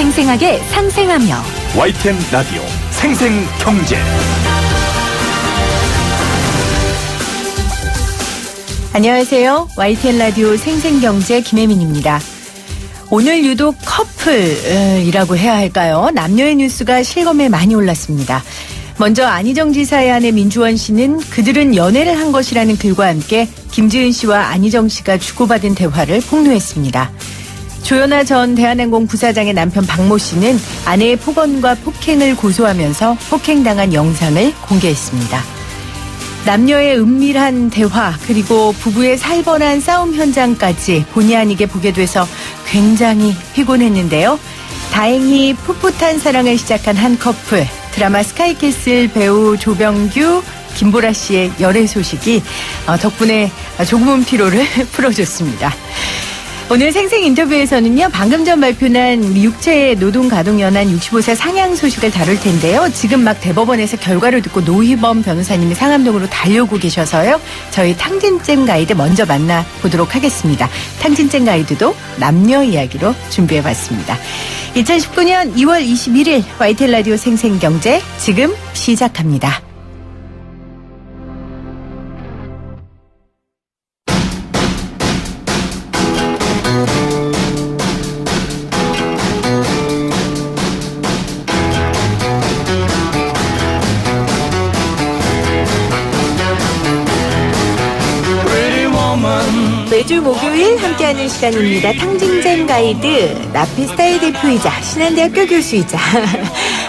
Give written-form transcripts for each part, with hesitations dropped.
생생하게 상생하며 YTN 라디오 생생경제. 안녕하세요. YTN 라디오 생생경제 김혜민입니다. 오늘 유독 커플이라고 해야 할까요? 남녀의 뉴스가 실검에 많이 올랐습니다. 먼저 안희정 지사의 아내 민주원 씨는 그들은 연애를 한 것이라는 글과 함께 김지은 씨와 안희정 씨가 주고받은 대화를 폭로했습니다. 조현아 전 대한항공 부사장의 남편 박모 씨는 아내의 폭언과 폭행을 고소하면서 폭행당한 영상을 공개했습니다. 남녀의 은밀한 대화 그리고 부부의 살벌한 싸움 현장까지 본의 아니게 보게 돼서 굉장히 피곤했는데요. 다행히 풋풋한 사랑을 시작한 한 커플, 드라마 스카이캐슬 배우 조병규, 김보라 씨의 열애 소식이 덕분에 조금은 피로를 풀어줬습니다. 오늘 생생 인터뷰에서는요, 방금 전 발표난 육체노동가동연한 65세 상향 소식을 다룰 텐데요. 지금 막 대법원에서 결과를 듣고 노희범 변호사님이 상암동으로 달려오고 계셔서요. 저희 탕진잼 가이드 먼저 만나보도록 하겠습니다. 탕진잼 가이드도 남녀 이야기로 준비해봤습니다. 2019년 2월 21일 YTN 라디오 생생경제 지금 시작합니다. 매주 목요일 함께하는 시간입니다. 탕진잼 가이드 나피스타의 대표이자 신한대학교 교수이자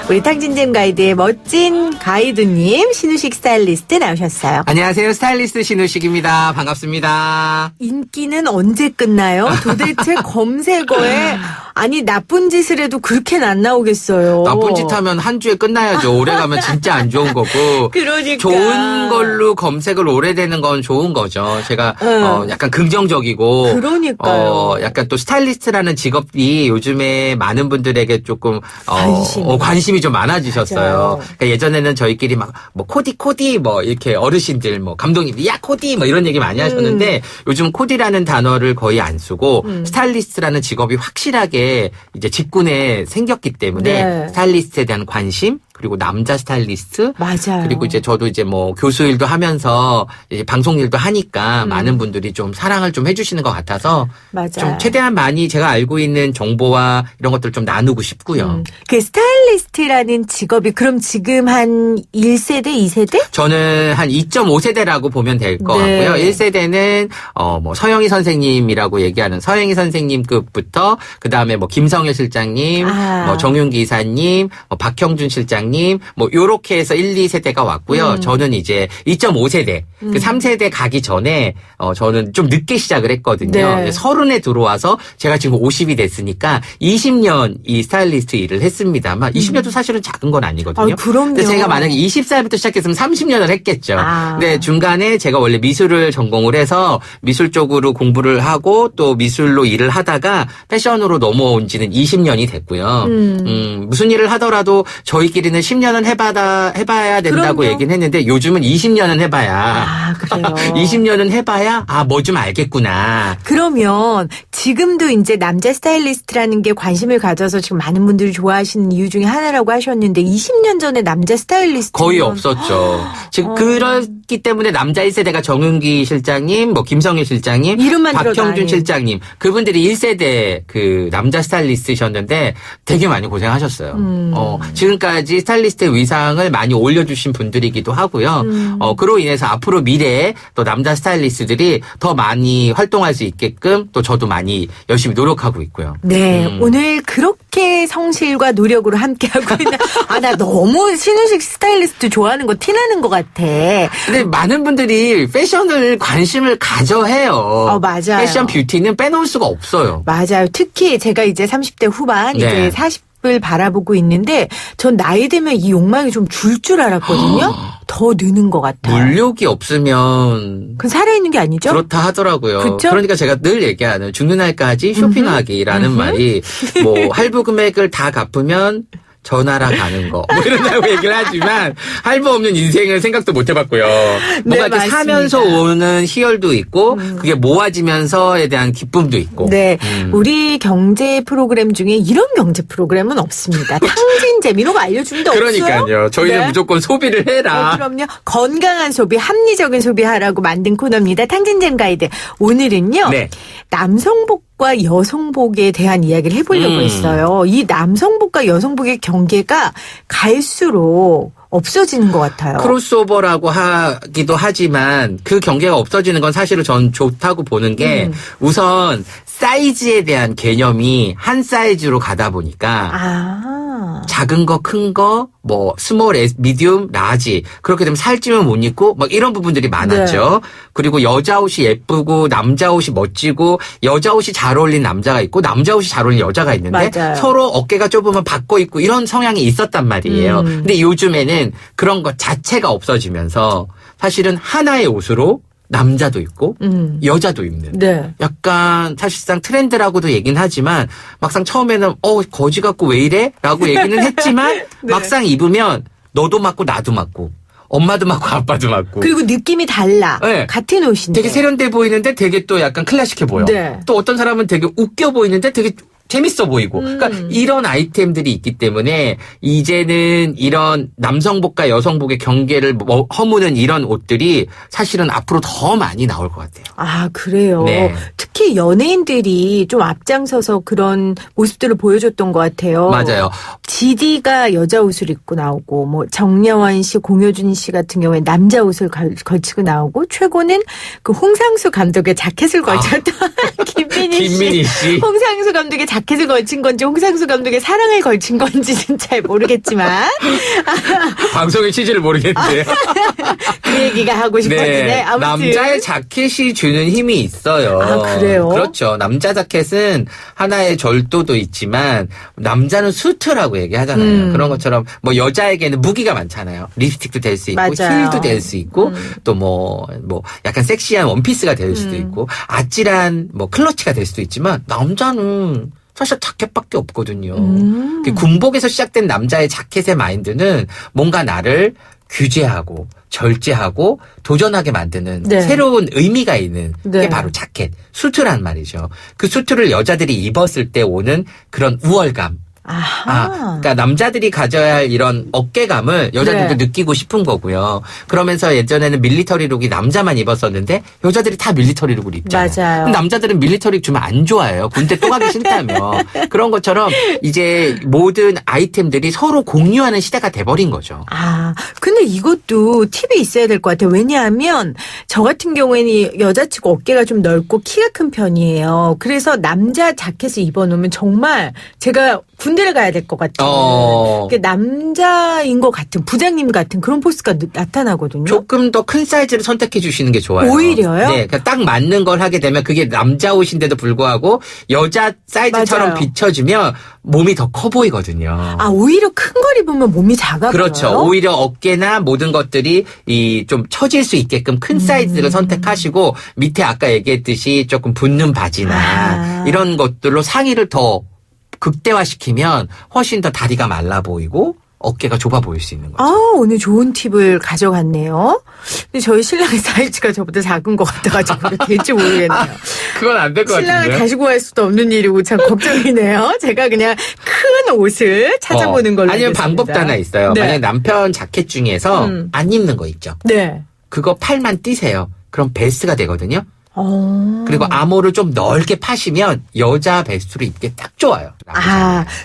우리 탕진잼 가이드의 멋진 가이드님 신우식 스타일리스트 나오셨어요. 안녕하세요. 스타일리스트 신우식입니다. 반갑습니다. 인기는 언제 끝나요? 도대체 검색어에 아니 나쁜 짓을 해도 그렇게는 안 나오겠어요. 나쁜 짓 하면 한 주에 끝나야죠. 오래 가면 진짜 안 좋은 거고. 그러니까. 좋은 걸로 검색을 오래 되는 건 좋은 거죠. 제가 약간 긍정적이고. 그러니까요. 약간 또 스타일리스트라는 직업이 요즘에 많은 분들에게 조금 관심이 좀 많아지셨어요. 그러니까 예전에는 저희끼리 막 뭐 코디 뭐 이렇게 어르신들 뭐 감독님들 야 코디 뭐 이런 얘기 많이 하셨는데 요즘 코디라는 단어를 거의 안 쓰고 스타일리스트라는 직업이 확실하게 이제 직군에 생겼기 때문에 네. 스타일리스트에 대한 관심 그리고 남자 스타일리스트 맞아요. 그리고 이제 저도 이제 뭐 교수 일도 하면서 이제 방송 일도 하니까 많은 분들이 좀 사랑을 좀 해주시는 것 같아서 맞아요. 좀 최대한 많이 제가 알고 있는 정보와 이런 것들 좀 나누고 싶고요. 그 스타일리스트라는 직업이 그럼 지금 한 1세대, 2세대? 저는 한 2.5세대라고 보면 될 것 네. 같고요. 1세대는 뭐 서영희 선생님이라고 얘기하는 서영희 선생님급부터 그다음에 뭐 김성일 실장님, 뭐 정윤기 이사님, 뭐 박형준 실장님 뭐 요렇게 해서 1, 2세대가 왔고요. 저는 이제 2.5세대. 그 3세대 가기 전에 저는 좀 늦게 시작을 했거든요. 네. 30에 들어와서 제가 지금 50이 됐으니까 20년 이 스타일리스트 일을 했습니다만 20년도 사실은 작은 건 아니거든요. 그럼요. 근데 제가 만약에 20살부터 시작했으면 30년을 했겠죠. 근데 중간에 제가 원래 미술을 전공을 해서 미술 쪽으로 공부를 하고 또 미술로 일을 하다가 패션으로 넘어온 지는 20년이 됐고요. 무슨 일을 하더라도 저희끼리는 10년은 해봐야 된다고 그럼요. 얘기는 했는데 요즘은 20년은 해봐야. 그래요. 20년은 해봐야 뭐 좀 알겠구나. 그러면 지금도 이제 남자 스타일리스트라는 게 관심을 가져서 지금 많은 분들이 좋아하시는 이유 중에 하나라고 하셨는데 20년 전에 남자 스타일리스트 거의 없었죠. 즉 그렇기 때문에 남자 1세대가 정윤기 실장님, 뭐 김성일 실장님, 이름만 들어도 박형준 아니. 실장님 그분들이 1세대 그 남자 스타일리스트셨는데 되게 많이 고생하셨어요. 지금까지 스타일리스트의 위상을 많이 올려주신 분들이기도 하고요. 그로 인해서 앞으로 미래에 또 남자 스타일리스트들이 더 많이 활동할 수 있게끔 또 저도 많이 열심히 노력하고 있고요. 네, 오늘 그렇게 성실과 노력으로 함께하고 있는 나 너무 신우식 스타일리스트 좋아하는 거 티나는 것 같아. 근데 많은 분들이 패션을 관심을 가져 해요. 맞아요. 패션 뷰티는 빼놓을 수가 없어요. 맞아요. 특히 제가 이제 30대 후반 네. 이제 40을 바라보고 있는데 전 나이 되면 이 욕망이 좀 줄 알았거든요. 더 느는 것 같아요. 물욕이 없으면 그건 살아있는 게 아니죠? 그렇다 하더라고요. 그쵸? 그러니까 제가 늘 얘기하는 죽는 날까지 쇼핑하기라는 말이 뭐 할부 금액을 다 갚으면 전화라 가는 거 뭐 이런다고 얘기를 하지만 할 수 없는 인생을 생각도 못 해봤고요. 뭔가 이렇게 사면서 오는 희열도 있고 그게 모아지면서에 대한 기쁨도 있고. 네, 우리 경제 프로그램 중에 이런 경제 프로그램은 없습니다. 탕진잼 이런 거 알려주는 데 없어요? 그러니까요. 저희는 네. 무조건 소비를 해라. 그럼요. 건강한 소비, 합리적인 소비하라고 만든 코너입니다. 탕진잼 가이드. 오늘은요. 네. 남성복과 여성복에 대한 이야기를 해보려고 했어요. 이 남성복과 여성복의 경계가 갈수록 없어지는 것 같아요. 크로스오버라고 하기도 하지만 그 경계가 없어지는 건 사실은 전 좋다고 보는 게 우선 사이즈에 대한 개념이 한 사이즈로 가다 보니까 작은 거, 큰 거, 뭐 스몰, 미디움, 라지 그렇게 되면 살찌면 못 입고 막 이런 부분들이 많았죠. 네. 그리고 여자 옷이 예쁘고 남자 옷이 멋지고 여자 옷이 잘 어울리는 남자가 있고 남자 옷이 잘 어울리는 여자가 있는데 맞아요. 서로 어깨가 좁으면 바꿔 입고 이런 성향이 있었단 말이에요. 근데 요즘에는 그런 것 자체가 없어지면서 사실은 하나의 옷으로 남자도 입고 여자도 입는 네. 약간 사실상 트렌드라고도 얘기는 하지만 막상 처음에는 거지 같고 왜 이래? 라고 얘기는 했지만 네. 막상 입으면 너도 맞고 나도 맞고 엄마도 맞고 아빠도 맞고 그리고 느낌이 달라. 네. 같은 옷인데 되게 세련돼 보이는데 되게 또 약간 클래식해 보여. 네. 또 어떤 사람은 되게 웃겨 보이는데 되게 재밌어 보이고. 그러니까 이런 아이템들이 있기 때문에 이제는 이런 남성복과 여성복의 경계를 허무는 이런 옷들이 사실은 앞으로 더 많이 나올 것 같아요. 아, 그래요? 네. 특히 연예인들이 좀 앞장서서 그런 모습들을 보여줬던 것 같아요. 맞아요. GD가 여자 옷을 입고 나오고 뭐 정려원 씨, 공효준 씨 같은 경우에 남자 옷을 걸치고 나오고 최고는 그 홍상수 감독의 자켓을 걸쳤던 김민희 씨. 홍상수 감독의 자켓을 걸친 건지 홍상수 감독의 사랑을 걸친 건지는 잘 모르겠지만 방송의 취지를 모르겠는데요. 그 얘기가 하고 싶어지네. 네. 아무튼 남자의 자켓이 주는 힘이 있어요. 아, 그래요? 그렇죠. 남자 자켓은 하나의 절도도 있지만 남자는 수트라고 얘기하잖아요. 그런 것처럼 뭐 여자에게는 무기가 많잖아요. 립스틱도 될 수 있고 맞아요. 힐도 될 수 있고 또 뭐 약간 섹시한 원피스가 될 수도 있고 아찔한 뭐 클러치가 될 수도 있지만 남자는 사실 자켓밖에 없거든요. 군복에서 시작된 남자의 자켓의 마인드는 뭔가 나를 규제하고 절제하고 도전하게 만드는 네. 새로운 의미가 있는 게 바로 자켓, 수트란 말이죠. 그 수트를 여자들이 입었을 때 오는 그런 우월감. 그러니까 남자들이 가져야 할 이런 어깨감을 여자들도 네. 느끼고 싶은 거고요. 그러면서 예전에는 밀리터리 룩이 남자만 입었었는데 여자들이 다 밀리터리 룩을 입잖아요. 맞아요. 남자들은 밀리터리 룩 주면 안 좋아해요. 군대 또 가기 싫다며. 그런 것처럼 이제 모든 아이템들이 서로 공유하는 시대가 돼버린 거죠. 근데 이것도 팁이 있어야 될 것 같아요. 왜냐하면 저 같은 경우에는 여자치고 어깨가 좀 넓고 키가 큰 편이에요. 그래서 남자 자켓을 입어놓으면 정말 제가 군대를 가야 될 것 같은 남자인 것 같은 부장님 같은 그런 포스가 나타나거든요. 조금 더 큰 사이즈를 선택해 주시는 게 좋아요. 오히려요? 네, 그러니까 딱 맞는 걸 하게 되면 그게 남자 옷인데도 불구하고 여자 사이즈처럼 맞아요. 비춰지면 몸이 더 커 보이거든요. 오히려 큰 걸 입으면 몸이 작아 보여요? 그렇죠. 오히려 어깨나 모든 것들이 좀 처질 수 있게끔 큰 사이즈를 선택하시고 밑에 아까 얘기했듯이 조금 붙는 바지나 이런 것들로 상의를 더 극대화시키면 훨씬 더 다리가 말라 보이고 어깨가 좁아 보일 수 있는 거죠. 오늘 좋은 팁을 가져갔네요. 근데 저희 신랑의 사이즈가 저보다 작은 것 같아가지고 될지 모르겠네요. 그건 안 될 것 같은데. 신랑을 다시 구할 수도 없는 일이고 참 걱정이네요. 제가 그냥 큰 옷을 찾아보는 걸로 아니면 하겠습니다. 방법도 하나 있어요. 네. 만약 남편 자켓 중에서 안 입는 거 있죠. 네. 그거 팔만 띄세요. 그럼 베스트가 되거든요. 그리고 암호를 좀 넓게 파시면 여자 베스트로 입기 딱 좋아요.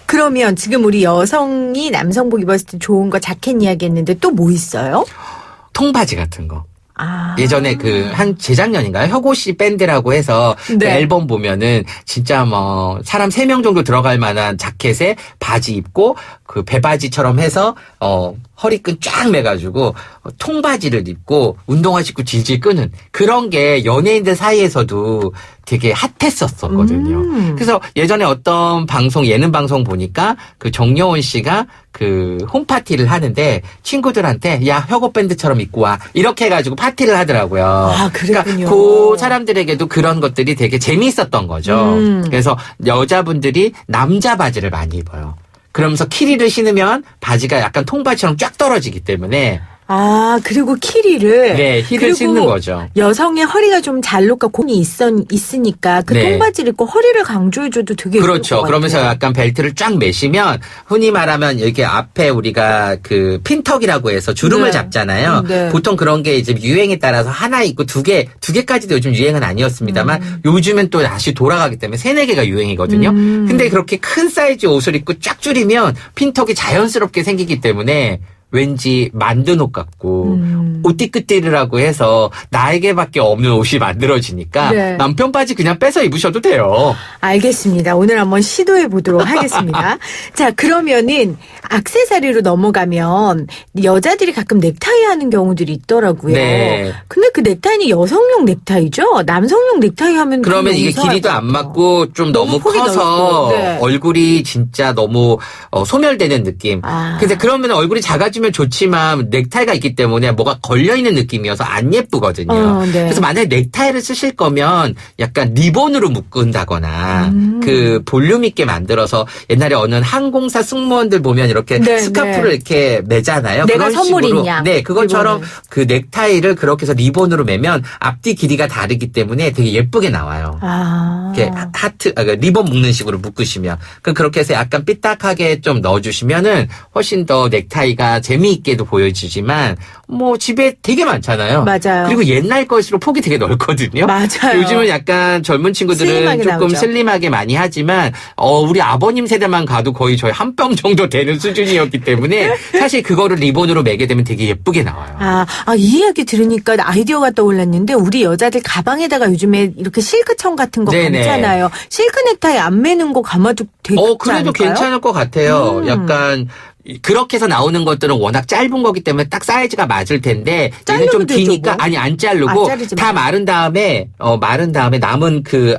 그러면 지금 우리 여성이 남성복 입었을 때 좋은 거 자켓 이야기 했는데 또 뭐 있어요? 통바지 같은 거. 예전에 재작년인가요? 혁오씨 밴드라고 해서 네. 그 앨범 보면은 진짜 뭐 사람 3명 정도 들어갈 만한 자켓에 바지 입고 그 배바지처럼 해서 허리끈 쫙 매가지고 통바지를 입고 운동화 신고 질질 끄는 그런 게 연예인들 사이에서도 되게 핫했었거든요. 그래서 예전에 어떤 예능 방송 보니까 그 정여원 씨가 그 홈파티를 하는데 친구들한테 야 혁오 밴드처럼 입고 와 이렇게 해가지고 파티를 하더라고요. 그랬군요. 그러니까 그 사람들에게도 그런 것들이 되게 재미있었던 거죠. 그래서 여자분들이 남자 바지를 많이 입어요. 그러면서 키리를 신으면 바지가 약간 통바지처럼 쫙 떨어지기 때문에 아, 그리고 키리를. 네, 힐을 신는 거죠. 여성의 허리가 좀 잘록과 공이 있으니까 그 네. 통바지를 입고 허리를 강조해줘도 되게 그렇죠. 예쁠 것 그러면서 같아요. 약간 벨트를 쫙 매시면 흔히 말하면 이렇게 앞에 우리가 그 핀턱이라고 해서 주름을 네. 잡잖아요. 네. 보통 그런 게 이제 유행에 따라서 하나 있고 두 개까지도 요즘 유행은 아니었습니다만 요즘은 또 다시 돌아가기 때문에 3-4개가 유행이거든요. 근데 그렇게 큰 사이즈 옷을 입고 쫙 줄이면 핀턱이 자연스럽게 생기기 때문에 왠지 만든 옷 같고 옷띠끄띠르라고 해서 나에게밖에 없는 옷이 만들어지니까 네. 남편 바지 그냥 빼서 입으셔도 돼요. 알겠습니다. 오늘 한번 시도해 보도록 하겠습니다. 자, 그러면은 액세서리로 넘어가면 여자들이 가끔 넥타이 하는 경우들이 있더라고요. 네. 근데 그 넥타이는 여성용 넥타이죠? 남성용 넥타이 하면 그러면 좀 이게 이상할 길이도 것 안 같아요. 맞고 좀 너무 폭이 커서 넓고, 네. 얼굴이 진짜 너무 소멸되는 느낌. 아. 근데 그러면 얼굴이 작아지면 좋지만 넥타이가 있기 때문에 뭐가 걸려있는 느낌이어서 안 예쁘거든요. 네. 그래서 만약에 넥타이를 쓰실 거면 약간 리본으로 묶은다거나 그 볼륨 있게 만들어서 옛날에 어느 항공사 승무원들 보면 이렇게 네, 스카프를 네. 이렇게 매잖아요. 내가 그런 선물인 식으로. 양. 네, 그것처럼 리본을. 그 넥타이를 그렇게 해서 리본으로 매면 앞뒤 길이가 다르기 때문에 되게 예쁘게 나와요. 아. 이렇게 리본 묶는 식으로 묶으시면 그럼 그렇게 해서 약간 삐딱하게 좀 넣어주시면은 훨씬 더 넥타이가 재미있게도 보여지지만 뭐 집에 되게 많잖아요. 맞아요. 그리고 옛날 것으로 폭이 되게 넓거든요. 맞아요. 요즘은 약간 젊은 친구들은 슬림하게 조금 나오죠. 슬림하게 많이 하지만 우리 아버님 세대만 가도 거의 저희 한 뼘 정도 되는 수준이었기 때문에 사실 그거를 리본으로 매게 되면 되게 예쁘게 나와요. 이 이야기 들으니까 아이디어가 떠올랐는데 우리 여자들 가방에다가 요즘에 이렇게 실크청 같은 거 네네. 감잖아요. 실크 넥타이 안 매는 거 감아도 되지 그래도 않을까요? 괜찮을 것 같아요. 약간 그렇게 해서 나오는 것들은 워낙 짧은 거기 때문에 딱 사이즈가 맞을 텐데 얘는 좀 자르면 되죠, 기니까 뭐. 아니 안 자르고 자르지 다 마른 다음에 남은 그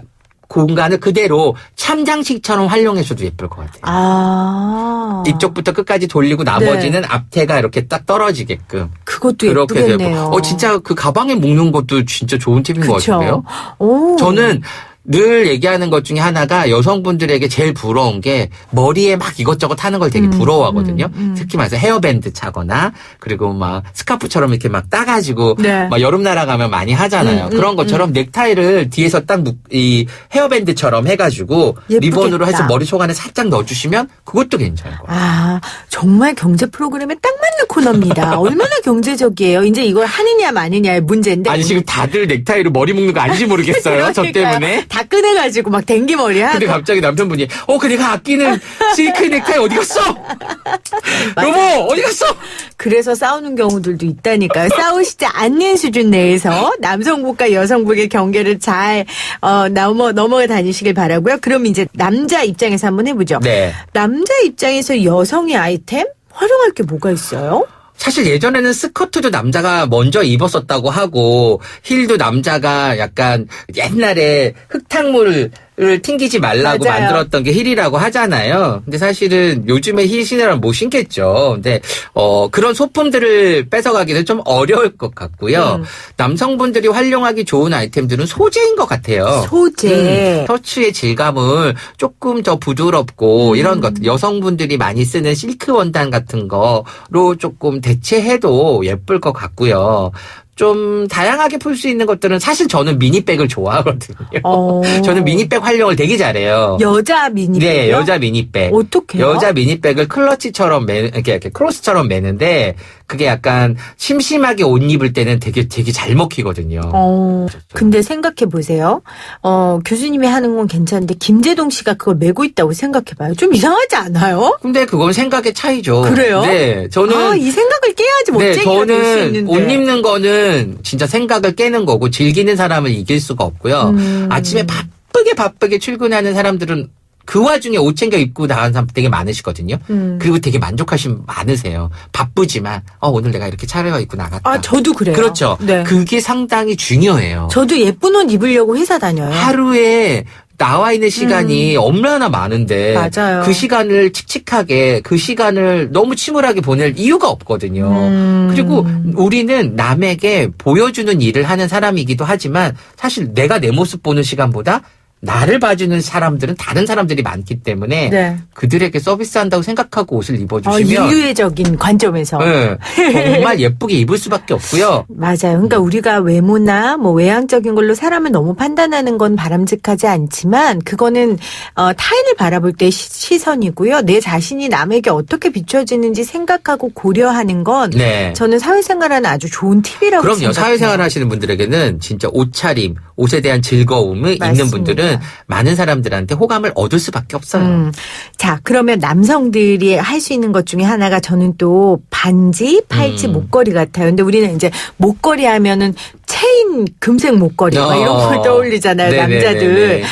공간을 그대로 참장식처럼 활용해줘도 예쁠 것 같아요. 이쪽부터 끝까지 돌리고 나머지는 앞태가 이렇게 딱 떨어지게끔. 그것도 그렇게 예쁘겠네요. 되고. 진짜 그 가방에 묶는 것도 진짜 좋은 팁인 것 그쵸? 같은데요. 오. 저는 늘 얘기하는 것 중에 하나가 여성분들에게 제일 부러운 게 머리에 막 이것저것 하는 걸 되게 부러워하거든요. 특히 말해서 헤어밴드 차거나 그리고 막 스카프처럼 이렇게 막 따가지고 네. 막 여름 나라 가면 많이 하잖아요. 그런 것처럼 넥타이를 뒤에서 딱 이 헤어밴드처럼 해가지고 예쁘겠다. 리본으로 해서 머리 속 안에 살짝 넣어주시면 그것도 괜찮을 거예요. 정말 경제 프로그램에 딱 맞는 코너입니다. 얼마나 경제적이에요. 이제 이걸 하느냐 마느냐의 문제인데. 아니 지금 다들 넥타이로 머리 묶는 거 아닌지 모르겠어요. 저 때문에. 다 꺼내가지고 막 댕기머리 하고. 근데 갑자기 남편분이 내가 아끼는 실크 넥타이 어디 갔어? 여보 어디 갔어? 그래서 싸우는 경우들도 있다니까요. 싸우시지 않는 수준 내에서 남성복과 여성복의 경계를 잘 넘어가 다니시길 바라고요. 그럼 이제 남자 입장에서 한번 해보죠. 네. 남자 입장에서 여성의 아이템 활용할 게 뭐가 있어요? 사실 예전에는 스커트도 남자가 먼저 입었었다고 하고 힐도 남자가 약간 옛날에 흙탕물을 튕기지 말라고 맞아요. 만들었던 게 힐이라고 하잖아요. 근데 사실은 요즘에 힐 신으라면 못 신겠죠. 근데 그런 소품들을 뺏어가기는 좀 어려울 것 같고요. 남성분들이 활용하기 좋은 아이템들은 소재인 것 같아요. 소재. 터치의 질감을 조금 더 부드럽고 이런 것들 여성분들이 많이 쓰는 실크 원단 같은 거로 조금 대체해도 예쁠 것 같고요. 좀 다양하게 풀 수 있는 것들은 사실 저는 미니백을 좋아하거든요. 저는 미니백 활용을 되게 잘해요. 여자 미니백. 네, 여자 미니백. 어떻게요? 여자 미니백을 클러치처럼 이렇게 크로스처럼 매는데 그게 약간 심심하게 옷 입을 때는 되게 잘 먹히거든요. 근데 생각해 보세요. 교수님이 하는 건 괜찮은데 김재동 씨가 그걸 메고 있다고 생각해 봐요. 좀 이상하지 않아요? 근데 그건 생각의 차이죠. 그래요? 네, 저는 이 생각을 깨야지 멋쟁이가 될 수 있는데. 저는 옷 입는 거는 진짜 생각을 깨는 거고 즐기는 사람을 이길 수가 없고요. 아침에 바쁘게 출근하는 사람들은 그 와중에 옷 챙겨 입고 나가는 사람 되게 많으시거든요. 그리고 되게 만족하신 분 많으세요. 바쁘지만 오늘 내가 이렇게 차려입고 입고 나갔다. 저도 그래요. 그렇죠. 네. 그게 상당히 중요해요. 저도 예쁜 옷 입으려고 회사 다녀요. 하루에 나와 있는 시간이 얼마나 많은데 맞아요. 그 시간을 칙칙하게 그 시간을 너무 침울하게 보낼 이유가 없거든요. 그리고 우리는 남에게 보여주는 일을 하는 사람이기도 하지만 사실 내가 내 모습 보는 시간보다 나를 봐주는 사람들은 다른 사람들이 많기 때문에 네. 그들에게 서비스한다고 생각하고 옷을 입어주시면 인류애적인 관점에서. 네, 정말 예쁘게 입을 수밖에 없고요. 맞아요. 그러니까 우리가 외모나 뭐 외향적인 걸로 사람을 너무 판단하는 건 바람직하지 않지만 그거는 타인을 바라볼 때 시선이고요. 내 자신이 남에게 어떻게 비춰지는지 생각하고 고려하는 건 네. 저는 사회생활하는 아주 좋은 팁이라고 그럼요. 생각해요. 사회생활 하시는 분들에게는 진짜 옷차림, 옷에 대한 즐거움을 맞습니다. 있는 분들은 많은 사람들한테 호감을 얻을 수밖에 없어요. 자, 그러면 남성들이 할 수 있는 것 중에 하나가 저는 또 반지, 팔찌, 목걸이 같아요. 근데 우리는 이제 목걸이 하면은 체인, 금색 목걸이 막 이런 걸 떠올리잖아요. 네네네네. 남자들.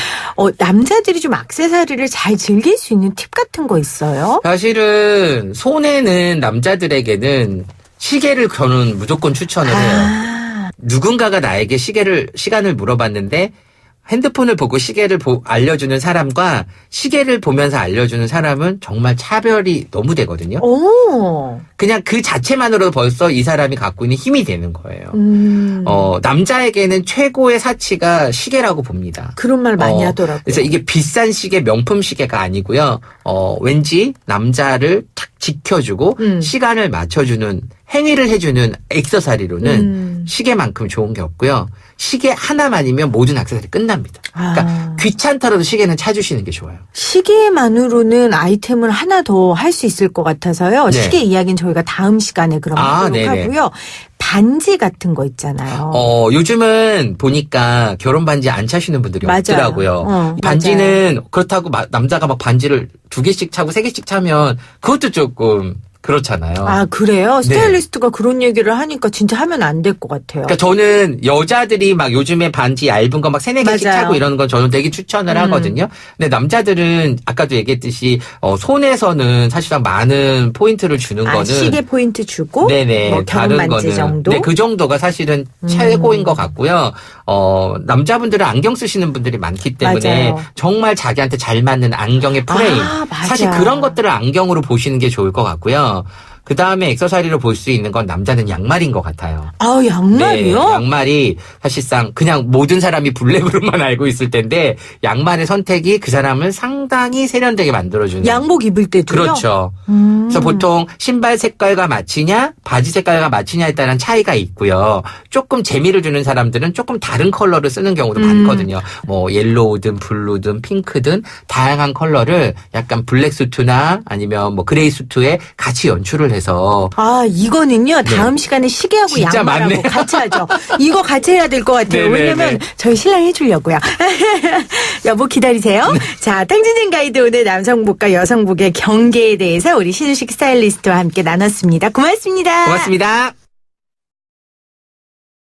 남자들이 좀 액세서리를 잘 즐길 수 있는 팁 같은 거 있어요? 사실은 손에는 남자들에게는 시계를 저는 무조건 추천을 해요. 누군가가 나에게 시간을 물어봤는데 핸드폰을 보고 시계를 알려주는 사람과 시계를 보면서 알려주는 사람은 정말 차별이 너무 되거든요. 오. 그냥 그 자체만으로도 벌써 이 사람이 갖고 있는 힘이 되는 거예요. 남자에게는 최고의 사치가 시계라고 봅니다. 그런 말 많이 하더라고요. 그래서 이게 비싼 시계, 명품 시계가 아니고요. 왠지 남자를 탁 지켜주고 시간을 맞춰주는 행위를 해주는 액세서리로는 시계만큼 좋은 게 없고요. 시계 하나만이면 모든 액세서리 끝납니다. 그러니까 귀찮더라도 시계는 차주시는 게 좋아요. 시계만으로는 아이템을 하나 더 할 수 있을 것 같아서요. 네. 시계 이야기는 저희가 다음 시간에 그럼 하도록 네네. 하고요. 반지 같은 거 있잖아요. 요즘은 보니까 결혼 반지 안 차시는 분들이 맞아요. 없더라고요. 반지는 그렇다고 남자가 막 반지를 2개씩 차고 3개씩 차면 그것도 조금 그렇잖아요. 아, 그래요? 스타일리스트가 그런 얘기를 하니까 진짜 하면 안 될 것 같아요. 그러니까 저는 여자들이 막 요즘에 반지 얇은 거 막 3-4개씩 맞아요. 차고 이러는 건 저는 되게 추천을 하거든요. 근데 남자들은 아까도 얘기했듯이 손에서는 사실상 많은 포인트를 주는 거는 시계 포인트 주고 네네, 뭐 결혼 다른 반지 거는 정도? 네, 그 정도가 사실은 최고인 것 같고요. 남자분들은 안경 쓰시는 분들이 많기 때문에 맞아요. 정말 자기한테 잘 맞는 안경의 프레임. 맞아. 사실 그런 것들을 안경으로 보시는 게 좋을 것 같고요. 그 다음에 액세서리로 볼 수 있는 건 남자는 양말인 것 같아요. 아, 양말이요? 네, 양말이 사실상 그냥 모든 사람이 블랙으로만 알고 있을 텐데 양말의 선택이 그 사람을 상당히 세련되게 만들어주는. 양복 입을 때도요? 그렇죠. 그래서 보통 신발 색깔과 맞추냐 바지 색깔과 맞추냐에 따른 차이가 있고요. 조금 재미를 주는 사람들은 조금 다른 컬러를 쓰는 경우도 많거든요. 뭐 옐로우든 블루든 핑크든 다양한 컬러를 약간 블랙 수트나 아니면 뭐 그레이 수트에 같이 연출을 해서 이거는요. 다음 시간에 시계하고 진짜 양말하고 많네요. 같이 하죠. 이거 같이 해야 될 것 같아요. 네네네. 왜냐면 저희 신랑 해주려고요. 여보 기다리세요. 자, 탕진진 가이드 오늘 남성복과 여성복의 경계에 대해서 우리 신우식 스타일리스트와 함께 나눴습니다. 고맙습니다. 고맙습니다.